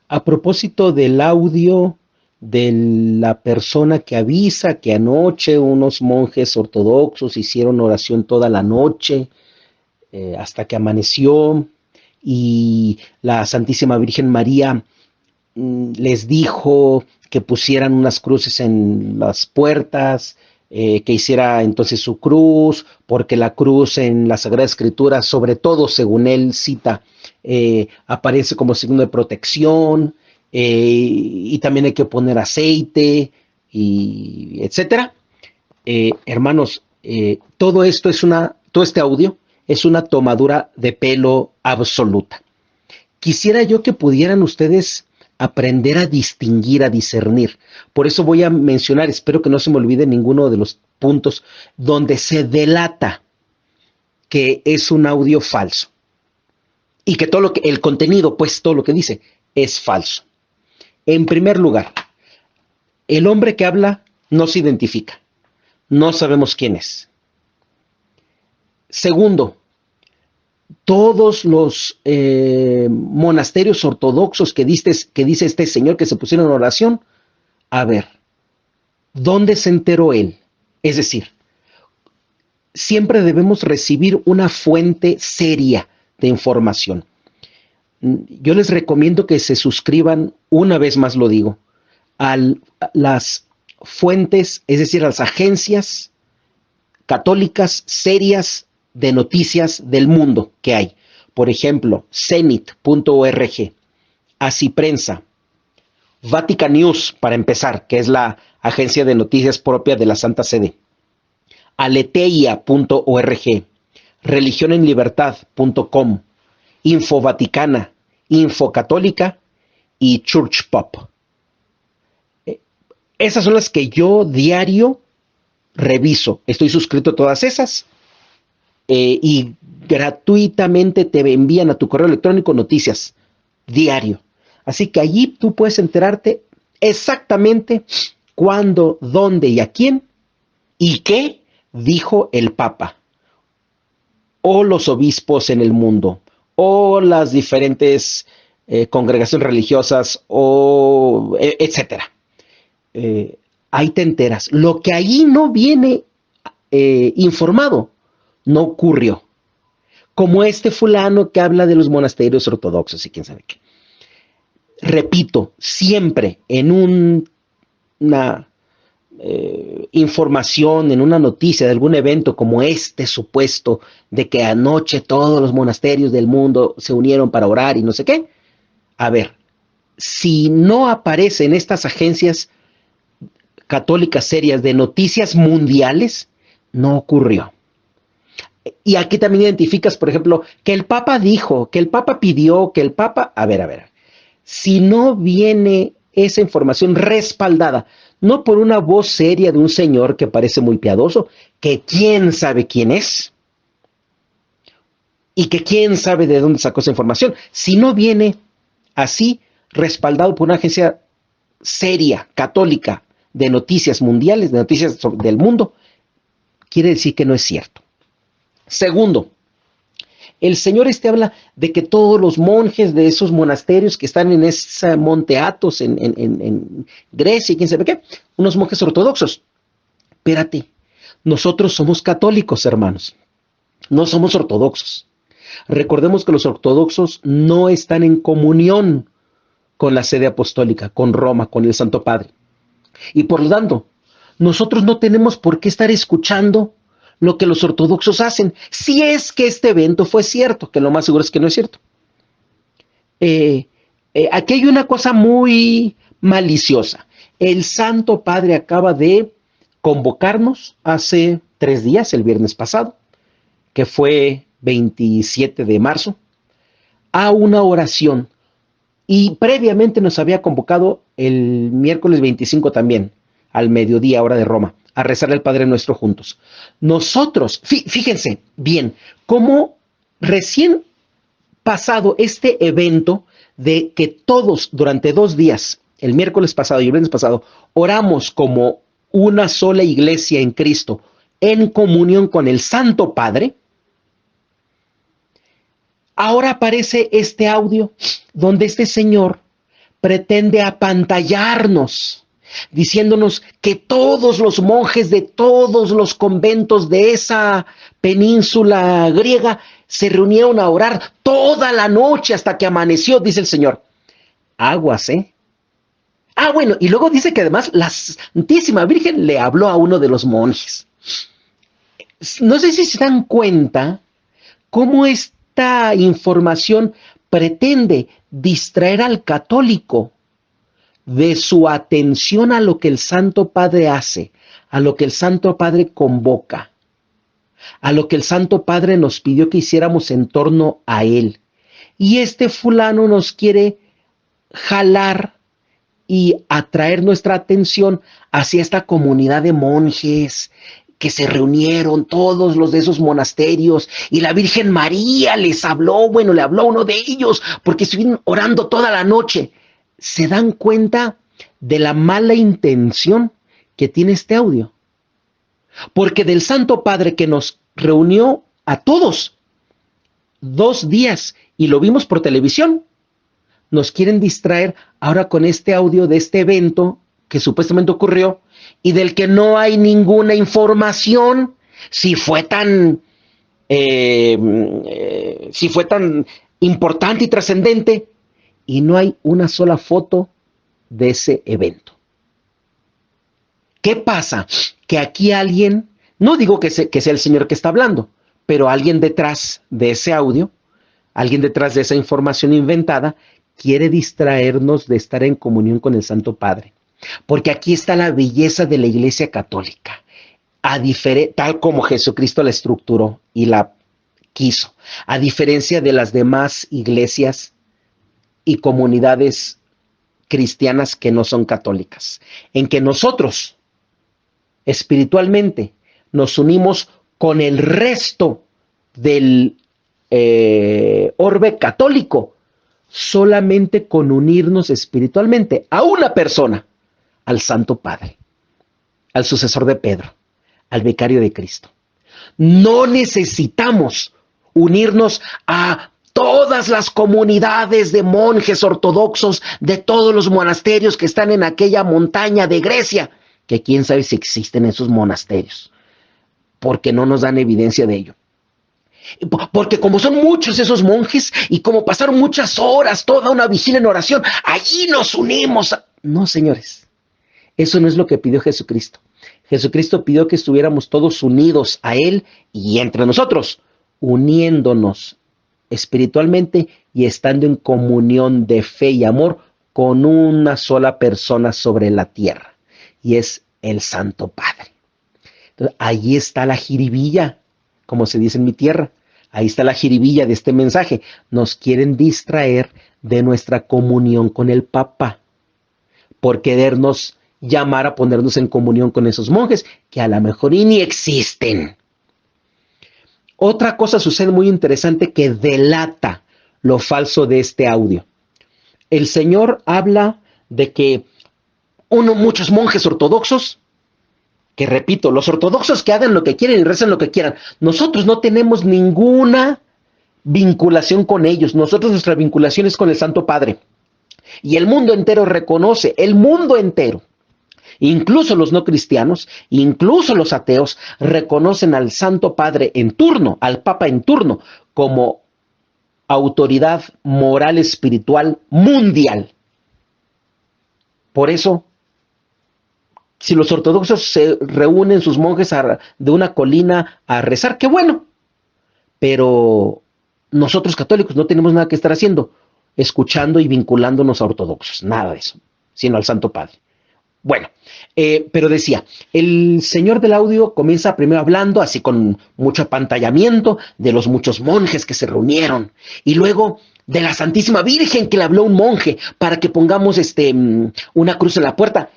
A propósito del audio de la persona que avisa que anoche unos monjes ortodoxos hicieron oración toda la noche hasta que amaneció y la Santísima Virgen María les dijo que pusieran unas cruces en las puertas, que hiciera entonces su cruz, porque la cruz en la Sagrada Escritura, sobre todo según él cita, aparece como signo de protección, y también hay que poner aceite, y etcétera. Hermanos, todo este audio es una tomadura de pelo absoluta. Quisiera yo que pudieran ustedes aprender a distinguir, a discernir. Por eso voy a mencionar, espero que no se me olvide ninguno de los puntos donde se delata que es un audio falso y que todo lo que el contenido, pues todo lo que dice es falso. En primer lugar, el hombre que habla no se identifica, no sabemos quién es. Segundo, todos los monasterios ortodoxos que dice este señor que se pusieron en oración, a ver, ¿dónde se enteró él? Es decir, siempre debemos recibir una fuente seria de información. Yo les recomiendo que se suscriban, una vez más lo digo, a las fuentes, es decir, a las agencias católicas serias de noticias del mundo que hay. Por ejemplo, cenit.org, Así Prensa, Vatican News, para empezar, que es la agencia de noticias propia de la Santa Sede, aleteia.org, religionenlibertad.com, Info Vaticana, Info Católica y Church Pop. Esas son las que yo diario reviso. Estoy suscrito a todas esas y gratuitamente te envían a tu correo electrónico noticias diario. Así que allí tú puedes enterarte exactamente cuándo, dónde y a quién y qué dijo el Papa o los obispos en el mundo o las diferentes congregaciones religiosas o etcétera. Ahí te enteras. Lo que allí no viene informado no ocurrió. Como este fulano que habla de los monasterios ortodoxos y quién sabe qué. Repito, siempre en una información, en una noticia de algún evento como este supuesto de que anoche todos los monasterios del mundo se unieron para orar y no sé qué. A ver, si no aparece en estas agencias católicas serias de noticias mundiales, no ocurrió. Y aquí también identificas, por ejemplo, que el Papa dijo, que el Papa pidió, que el Papa... A ver. Si no viene esa información respaldada, no por una voz seria de un señor que parece muy piadoso, que quién sabe quién es, y que quién sabe de dónde sacó esa información, si no viene así respaldado por una agencia seria, católica, de noticias mundiales, de noticias del mundo, quiere decir que no es cierto. Segundo, el Señor habla de que todos los monjes de esos monasterios que están en ese monte Athos, en Grecia y quién sabe qué, unos monjes ortodoxos. Espérate, nosotros somos católicos, hermanos, no somos ortodoxos. Recordemos que los ortodoxos no están en comunión con la sede apostólica, con Roma, con el Santo Padre. Y por lo tanto, nosotros no tenemos por qué estar escuchando lo que los ortodoxos hacen, si es que este evento fue cierto, que lo más seguro es que no es cierto. Aquí hay una cosa muy maliciosa. El Santo Padre acaba de convocarnos hace 3 días, el viernes pasado, que fue 27 de marzo, a una oración. Y previamente nos había convocado el miércoles 25 también, al mediodía, hora de Roma, a rezar el Padre Nuestro juntos. Nosotros, fíjense bien, cómo recién pasado este evento de que todos durante 2 días, el miércoles pasado y el viernes pasado, oramos como una sola iglesia en Cristo, en comunión con el Santo Padre, ahora aparece este audio donde este señor pretende apantallarnos, diciéndonos que todos los monjes de todos los conventos de esa península griega se reunieron a orar toda la noche hasta que amaneció, dice el Señor. Aguas, ¿eh? Ah, bueno, y luego dice que además la Santísima Virgen le habló a uno de los monjes. No sé si se dan cuenta cómo esta información pretende distraer al católico de su atención a lo que el Santo Padre hace, a lo que el Santo Padre convoca, a lo que el Santo Padre nos pidió que hiciéramos en torno a Él. Y este fulano nos quiere jalar y atraer nuestra atención hacia esta comunidad de monjes que se reunieron, todos los de esos monasterios, y la Virgen María les habló, bueno, le habló a uno de ellos, porque estuvieron orando toda la noche. ¿Se dan cuenta de la mala intención que tiene este audio? Porque del Santo Padre que nos reunió a todos 2 días y lo vimos por televisión, nos quieren distraer ahora con este audio de este evento que supuestamente ocurrió y del que no hay ninguna información si fue tan importante y trascendente, y no hay una sola foto de ese evento. ¿Qué pasa? Que aquí alguien, no digo que sea el Señor que está hablando, pero alguien detrás de ese audio, alguien detrás de esa información inventada, quiere distraernos de estar en comunión con el Santo Padre. Porque aquí está la belleza de la Iglesia Católica, tal como Jesucristo la estructuró y la quiso, a diferencia de las demás iglesias y comunidades cristianas que no son católicas, en que nosotros espiritualmente nos unimos con el resto del orbe católico, solamente con unirnos espiritualmente a una persona, al Santo Padre, al sucesor de Pedro, al vicario de Cristo. No necesitamos unirnos a todas las comunidades de monjes ortodoxos de todos los monasterios que están en aquella montaña de Grecia, que quién sabe si existen esos monasterios, porque no nos dan evidencia de ello. Porque como son muchos esos monjes y como pasaron muchas horas, toda una vigilia en oración, allí nos unimos. No, señores, eso no es lo que pidió Jesucristo. Jesucristo pidió que estuviéramos todos unidos a Él y entre nosotros, uniéndonos espiritualmente y estando en comunión de fe y amor con una sola persona sobre la tierra, y es el Santo Padre. Entonces, ahí está la jiribilla, como se dice en mi tierra. Ahí está la jiribilla de este mensaje. Nos quieren distraer de nuestra comunión con el Papa por querernos llamar a ponernos en comunión con esos monjes que a lo mejor ni existen. Otra cosa sucede muy interesante que delata lo falso de este audio. El Señor habla de que muchos monjes ortodoxos, que repito, los ortodoxos que hagan lo que quieren y recen lo que quieran, nosotros no tenemos ninguna vinculación con ellos, nuestra vinculación es con el Santo Padre. Y el mundo entero reconoce, el mundo entero, incluso los no cristianos, incluso los ateos, reconocen al Santo Padre en turno, al Papa en turno, como autoridad moral espiritual mundial. Por eso, si los ortodoxos se reúnen sus monjes de una colina a rezar, qué bueno, pero nosotros católicos no tenemos nada que estar haciendo, escuchando y vinculándonos a ortodoxos, nada de eso, sino al Santo Padre. Bueno, pero decía, el señor del audio comienza primero hablando, así con mucho apantallamiento, de los muchos monjes que se reunieron, y luego de la Santísima Virgen que le habló un monje para que pongamos una cruz en la puerta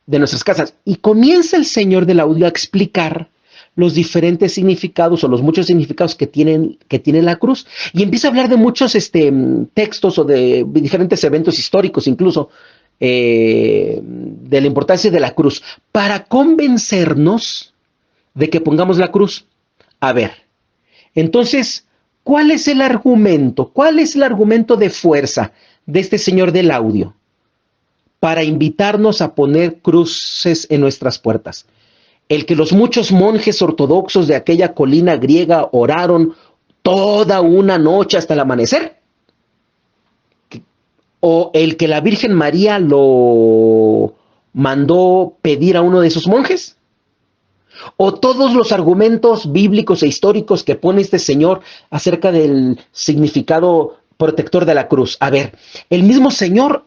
de nuestras casas. Y comienza el señor del audio a explicar los diferentes significados o los muchos significados que tiene la cruz, y empieza a hablar de muchos textos o de diferentes eventos históricos incluso, de la importancia de la cruz, para convencernos de que pongamos la cruz. A ver, entonces, ¿cuál es el argumento? ¿Cuál es el argumento de fuerza de este señor del audio? para invitarnos a poner cruces en nuestras puertas. El que los muchos monjes ortodoxos de aquella colina griega oraron toda una noche hasta el amanecer, o el que la Virgen María lo mandó pedir a uno de esos monjes, o todos los argumentos bíblicos e históricos que pone este señor acerca del significado protector de la cruz. A ver, el mismo señor,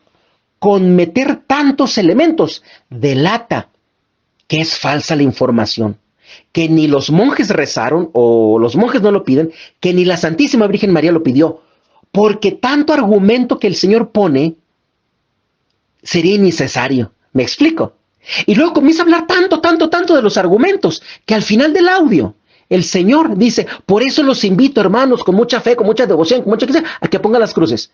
con meter tantos elementos, delata que es falsa la información, que ni los monjes rezaron, o los monjes no lo piden, que ni la Santísima Virgen María lo pidió, porque tanto argumento que el Señor pone sería innecesario. ¿Me explico? Y luego comienza a hablar tanto de los argumentos, que al final del audio el Señor dice: por eso los invito, hermanos, con mucha fe, con mucha devoción, con mucha creencia, a que pongan las cruces.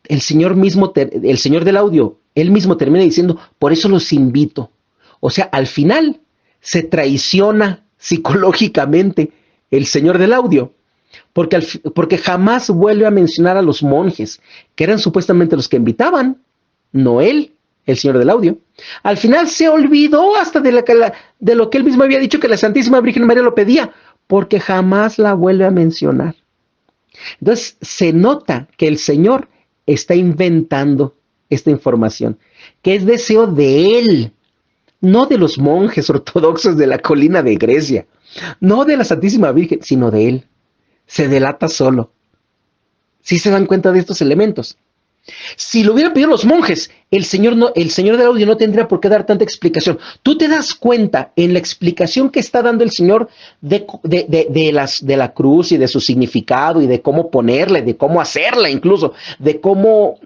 El Señor mismo, el Señor del audio, él mismo termina diciendo: por eso los invito. O sea, al final se traiciona psicológicamente el Señor del audio, porque jamás vuelve a mencionar a los monjes, que eran supuestamente los que invitaban, no él, el Señor del audio. Al final se olvidó hasta de lo que él mismo había dicho, que la Santísima Virgen María lo pedía, porque jamás la vuelve a mencionar. Entonces se nota que el Señor está inventando esta información, que es deseo de él, no de los monjes ortodoxos de la colina de Grecia, no de la Santísima Virgen, sino de él. Se delata solo. ¿Sí se dan cuenta de estos elementos? Si lo hubieran pedido los monjes, el señor del audio no tendría por qué dar tanta explicación. Tú te das cuenta en la explicación que está dando el Señor de la cruz y de su significado y de cómo ponerla, de cómo hacerla incluso, de cómo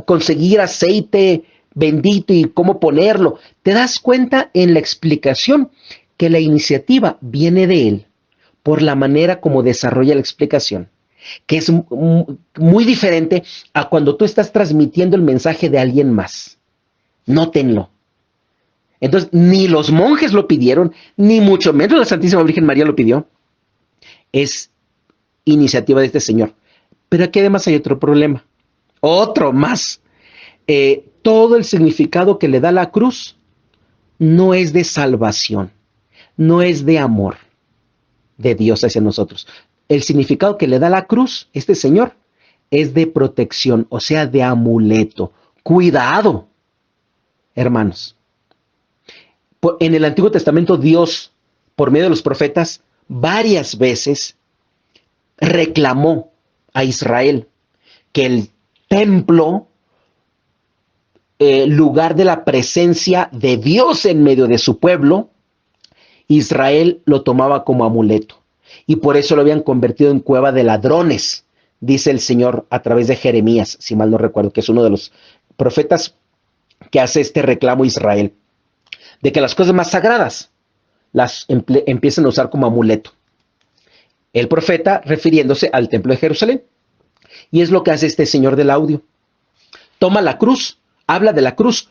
conseguir aceite bendito y cómo ponerlo. Te das cuenta en la explicación que la iniciativa viene de él, por la manera como desarrolla la explicación, que es muy diferente a cuando tú estás transmitiendo el mensaje de alguien más. Nótenlo. Entonces, ni los monjes lo pidieron, ni mucho menos la Santísima Virgen María lo pidió. Es iniciativa de este señor. Pero aquí además hay otro problema. Otro más. Todo el significado que le da la cruz no es de salvación, no es de amor de Dios hacia nosotros. El significado que le da la cruz, este señor, es de protección, o sea, de amuleto. Cuidado, hermanos. En el Antiguo Testamento, Dios, por medio de los profetas, varias veces reclamó a Israel que el templo, lugar de la presencia de Dios en medio de su pueblo, Israel lo tomaba como amuleto. Y por eso lo habían convertido en cueva de ladrones, dice el Señor a través de Jeremías, si mal no recuerdo, que es uno de los profetas que hace este reclamo a Israel, de que las cosas más sagradas las empiezan a usar como amuleto. El profeta refiriéndose al templo de Jerusalén. Y es lo que hace este señor del audio. Toma la cruz, habla de la cruz,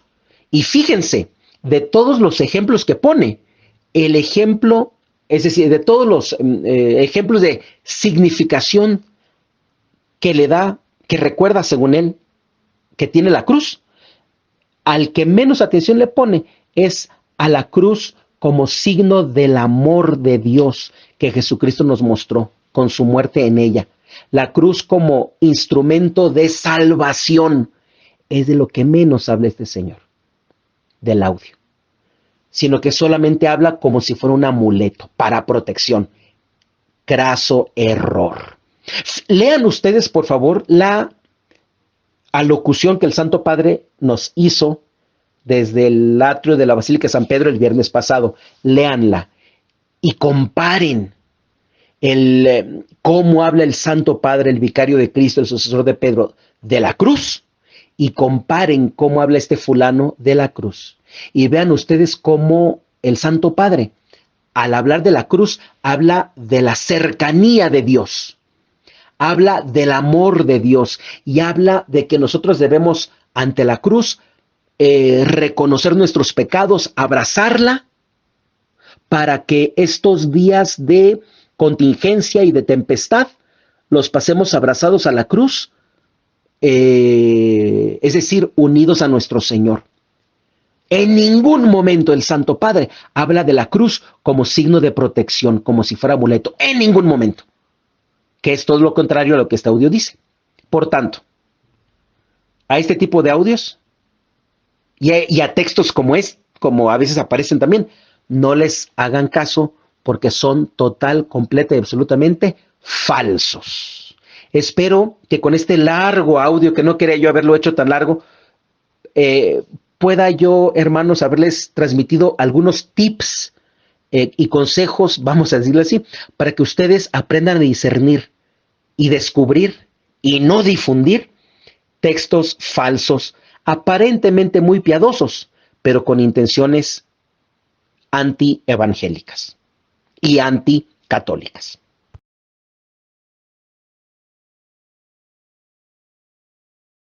y fíjense, de todos los ejemplos que pone, el ejemplo, es decir, de todos los ejemplos de significación que le da, que recuerda según él, que tiene la cruz, al que menos atención le pone es a la cruz como signo del amor de Dios que Jesucristo nos mostró con su muerte en ella. La cruz como instrumento de salvación es de lo que menos habla este señor del audio, sino que solamente habla como si fuera un amuleto para protección. Craso error. Lean ustedes, por favor, la alocución que el Santo Padre nos hizo desde el atrio de la Basílica de San Pedro el viernes pasado. Léanla y comparen cómo habla el Santo Padre, el vicario de Cristo, el sucesor de Pedro, de la cruz, y comparen cómo habla este fulano de la cruz. Y vean ustedes cómo el Santo Padre, al hablar de la cruz, habla de la cercanía de Dios, habla del amor de Dios y habla de que nosotros debemos ante la cruz reconocer nuestros pecados, abrazarla, para que estos días de contingencia y de tempestad los pasemos abrazados a la cruz, es decir, unidos a nuestro Señor. En ningún momento el Santo Padre habla de la cruz como signo de protección, como si fuera amuleto. En ningún momento. Que es todo lo contrario a lo que este audio dice. Por tanto, a este tipo de audios y a textos como a veces aparecen también, no les hagan caso porque son total, completa y absolutamente falsos. Espero que con este largo audio, que no quería yo haberlo hecho tan largo, pueda yo, hermanos, haberles transmitido algunos tips y consejos, vamos a decirlo así, para que ustedes aprendan a discernir y descubrir y no difundir textos falsos, aparentemente muy piadosos, pero con intenciones antievangélicas y anticatólicas.